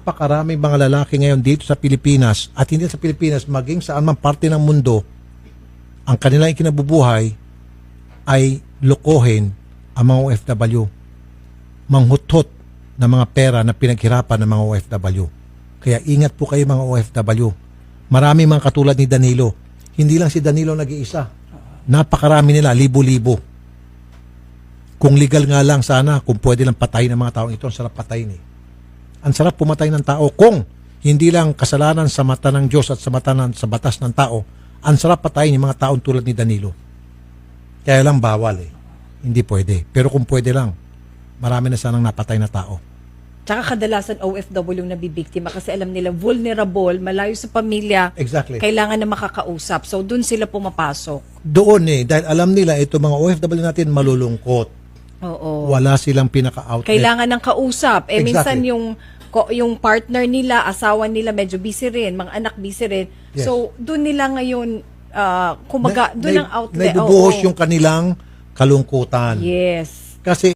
napakaraming mga lalaki ngayon dito sa Pilipinas at hindi sa Pilipinas, maging saan man parte ng mundo, ang kanilang ikinabubuhay ay lokohin ang mga OFW. Manghuthot ng mga pera na pinaghirapan ng mga OFW. Kaya ingat po kayo mga OFW. Marami mga katulad ni Danilo. Hindi lang si Danilo nag-iisa. Napakarami nila, libo-libo. Kung legal nga lang sana, kung pwede lang patayin ng mga taong ito, ang sarap patayin eh. Ang sarap pumatay ng tao kung hindi lang kasalanan sa mata ng Diyos at sa mata sa batas ng tao, ang sarap patayin yung mga taong tulad ni Danilo. Kaya lang bawal eh. Hindi pwede. Pero kung pwede lang, marami na sanang napatay na tao. Tsaka kadalasan OFW na bibiktima kasi alam nila vulnerable, malayo sa pamilya, Exactly. kailangan na makakausap. So doon sila pumapasok. Doon eh, dahil alam nila ito mga OFW natin malulungkot. Oo. Wala silang pinaka-outlet. Kailangan ng kausap. Eh Exactly. minsan yung partner nila, asawa nila medyo busy rin, mga anak busy rin. Yes. So doon nila ngayon kumaga doon ang outlet. Naibubuhos Oo. yung kanilang kalungkutan. Yes. Kasi